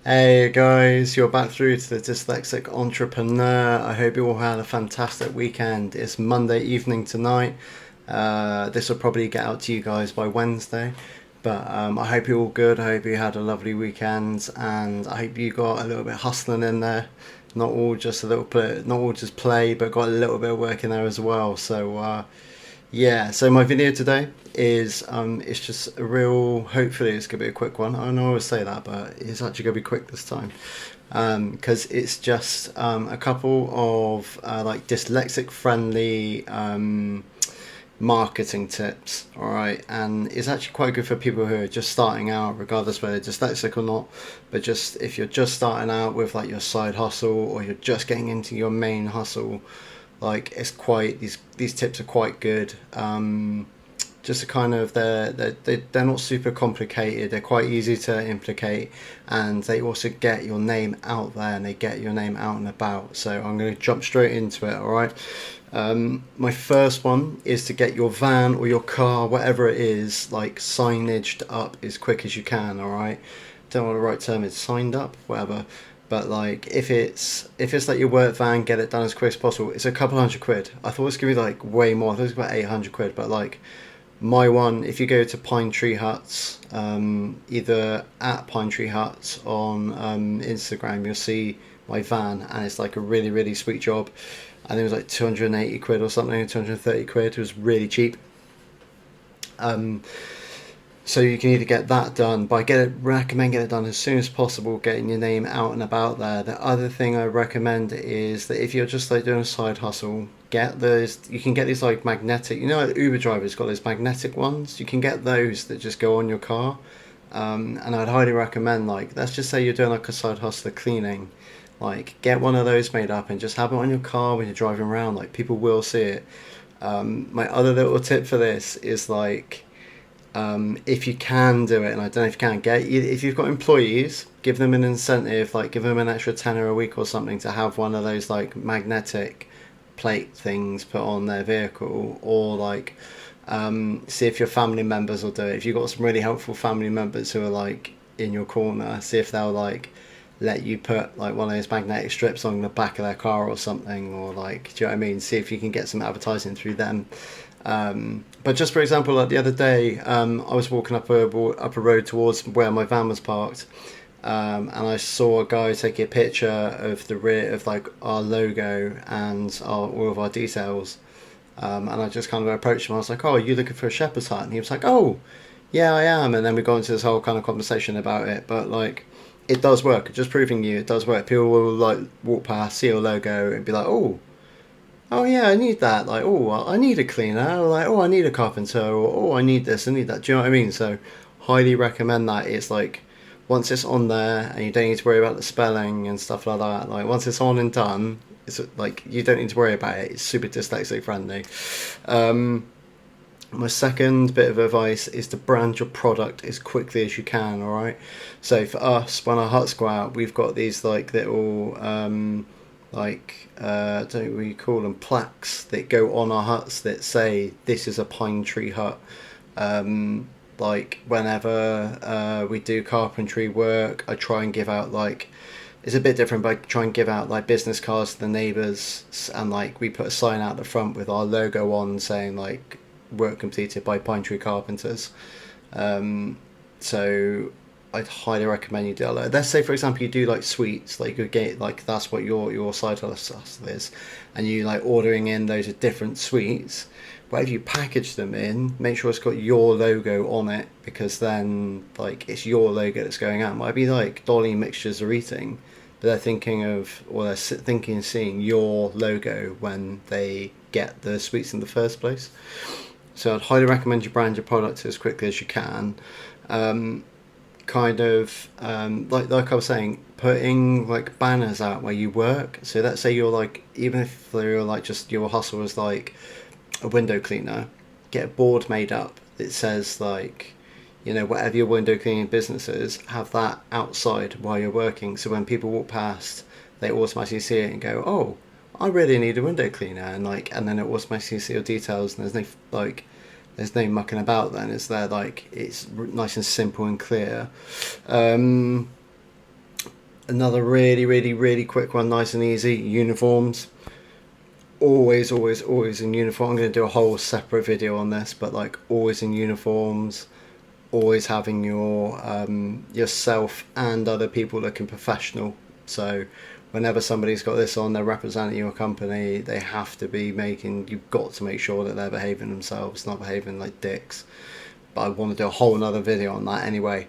Hey guys, you're back through to the Dyslexic Entrepreneur. I hope you all had a fantastic weekend. It's Monday evening tonight. This will probably get out to you guys by Wednesday, but I hope you're all good. I hope you had a lovely weekend, and I hope you got a little bit hustling in there. Not all just a little play, not all just play, but got a little bit of work in there as well. Yeah, so my video today is it's just a real. Hopefully, it's gonna be a quick one. I don't always say that, but it's actually gonna be quick this time because it's just a couple of like dyslexic friendly marketing tips. All right, and it's actually quite good for people who are just starting out, regardless whether they're dyslexic or not. But just if you're just starting out with like your side hustle or you're just getting into your main hustle, like it's quite these tips are quite good. Just a kind of they're not super complicated. They're quite easy to implicate, and they also get your name out there and they get your name out and about. So I'm going to jump straight into it. All right. My first one is to get your van or your car, whatever it is, like signaged up as quick as you can. All right. Don't know what the right term is. Signed up, whatever. But like if it's like your work van, get it done as quick as possible. It's a couple £100. I thought it was gonna be like way more. I thought it was about £800. But like my one, if you go to Pine Tree Huts, either at Pine Tree Huts on Instagram, you'll see my van, and it's like a really really sweet job. I think it was like £280 or something, £230. It was really cheap. Um, so you can either get that done, but recommend get it done as soon as possible, getting your name out and about there. The other thing I recommend is that if you're just like doing a side hustle, get those. You can get these like magnetic. You know, like Uber drivers got those magnetic ones. You can get those that just go on your car. And I'd highly recommend, like, let's just say you're doing like a side hustle cleaning, like get one of those made up and just have it on your car when you're driving around. Like people will see it. My other little tip for this is like if you can do it, and I don't know if you can get, if you've got employees, give them an incentive, like give them an extra tenner a week or something to have one of those like magnetic plate things put on their vehicle, or like see if your family members will do it. If you've got some really helpful family members who are like in your corner, see if they'll like let you put like one of those magnetic strips on the back of their car or something, or like, do you know what I mean? See if you can get some advertising through them. But just for example, like the other day, I was walking up a road towards where my van was parked, and I saw a guy take a picture of the rear of like our logo and all of our details. And I just kind of approached him. I was like, "Oh, are you looking for a shepherd's hut?" And he was like, "Oh, yeah, I am." And then we got into this whole kind of conversation about it. But like, it does work. Just proving you, it does work. People will like walk past, see your logo, and be like, "Oh, oh yeah, I need that." Like, "Oh, I need a cleaner." Or like, "Oh, I need a carpenter." Or, "Oh, I need this, I need that." Do you know what I mean? So, highly recommend that. It's like once it's on there, and you don't need to worry about the spelling and stuff like that. Like once it's on and done, it's like you don't need to worry about it. It's super dyslexic friendly. Um, my second bit of advice is to brand your product as quickly as you can. All right. So for us, when our huts go out, we've got these like little don't we call them plaques that go on our huts that say this is a pine tree hut. Like whenever we do carpentry work, I try and give out like, it's a bit different, but I try and give out like business cards to the neighbours, and like we put a sign out the front with our logo on saying like work completed by Pine Tree Carpenters. Um, so I'd highly recommend you do that. Let's say, for example, you do like sweets, like you get like that's what your side hustle is, and you like ordering in those different sweets. Whatever you package them in, make sure it's got your logo on it, because then like it's your logo that's going out. It might be like Dolly Mixtures are eating, but they're thinking of, or they're thinking and seeing your logo when they get the sweets in the first place. So I'd highly recommend you brand your product as quickly as you can. Um, like I was saying, putting like banners out where you work. So let's say you're like, even if you're like just your hustle is like a window cleaner, get a board made up that says like, whatever your window cleaning business is, have that outside while you're working. So when people walk past, they automatically see it and go, "Oh, I really need a window cleaner," and like, and then it automatically see your details, and there's no mucking about. Then it's there, like it's nice and simple and clear. Um, Another really quick one, nice and easy, uniforms. Always in uniform. I'm going to do a whole separate video on this, but like always in uniforms, always having yourself and other people looking professional. So whenever somebody's got this on, they're representing your company, they have to be you've got to make sure that they're behaving themselves, not behaving like dicks. But I want to do a whole another video on that anyway.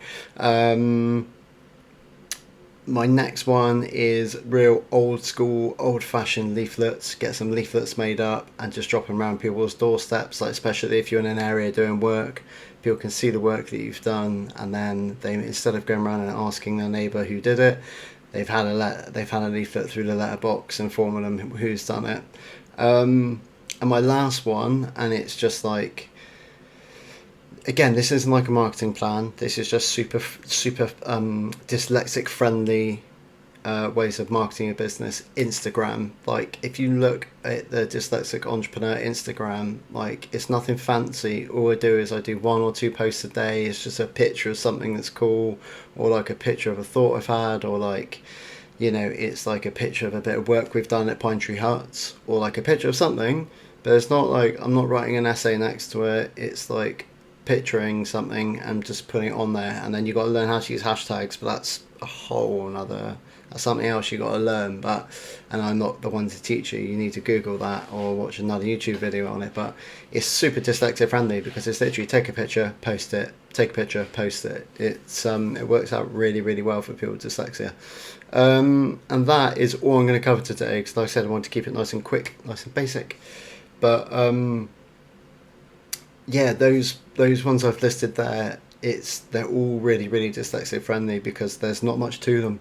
My next one is real old school, old fashioned leaflets. Get some leaflets made up and just drop them around people's doorsteps, like especially if you're in an area doing work. People can see the work that you've done, and then they, instead of going around and asking their neighbour who did it, they've had a leaflet through the letterbox informing them who's done it. And my last one, and it's just like, again, this isn't like a marketing plan. This is just super dyslexic friendly ways of marketing a business. Instagram, like if you look at the Dyslexic Entrepreneur Instagram, like it's nothing fancy. All I do is I do 1 or 2 posts a day. It's just a picture of something that's cool, or like a picture of a thought I've had, or like, you know, it's like a picture of a bit of work we've done at Pine Tree Huts, or like a picture of something. But it's not like I'm not writing an essay next to it. It's like picturing something and just putting it on there, and then you got to learn how to use hashtags, but that's a whole another, that's something else you got to learn. But, and I'm not the one to teach you need to Google that or watch another YouTube video on it. But it's super dyslexia friendly because it's literally take a picture, post it, take a picture, post it. It's it works out really well for people with dyslexia. And that is all I'm going to cover today, because like I said, I want to keep it nice and quick, nice and basic. But yeah, those ones I've listed there, they're all really dyslexia friendly because there's not much to them.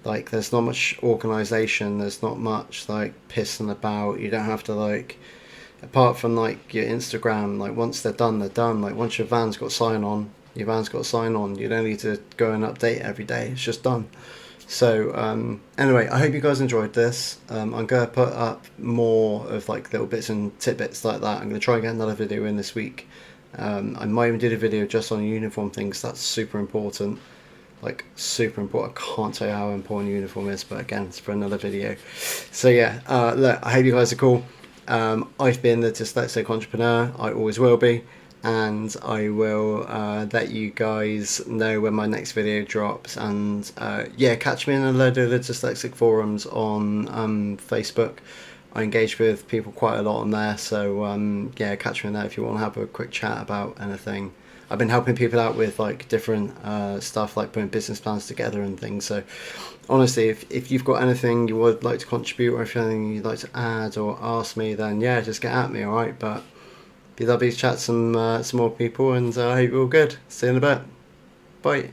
Like there's not much organisation, there's not much like pissing about. You don't have to, like, apart from like your Instagram, like once they're done, they're done. Like once your van's got sign on, you don't need to go and update it every day. It's just done. So anyway, I hope you guys enjoyed this. I'm going to put up more of like little bits and tidbits like that. I'm going to try and get another video in this week. I might even do a video just on uniform things. That's super important. Like super important. I can't tell you how important uniform is, but again, it's for another video. So yeah, look, I hope you guys are cool. I've been the Dyslexic Entrepreneur. I always will be. And I will let you guys know when my next video drops. And yeah, catch me in a load of the dyslexic forums on Facebook. I engage with people quite a lot on there, so yeah, catch me in there if you want to have a quick chat about anything. I've been helping people out with like different stuff, like putting business plans together and things. So honestly, if you've got anything you would like to contribute, or if anything you'd like to add or ask me, then yeah, just get at me, alright? But be lovely to chat some more people, and I hope you're all good. See you in a bit. Bye.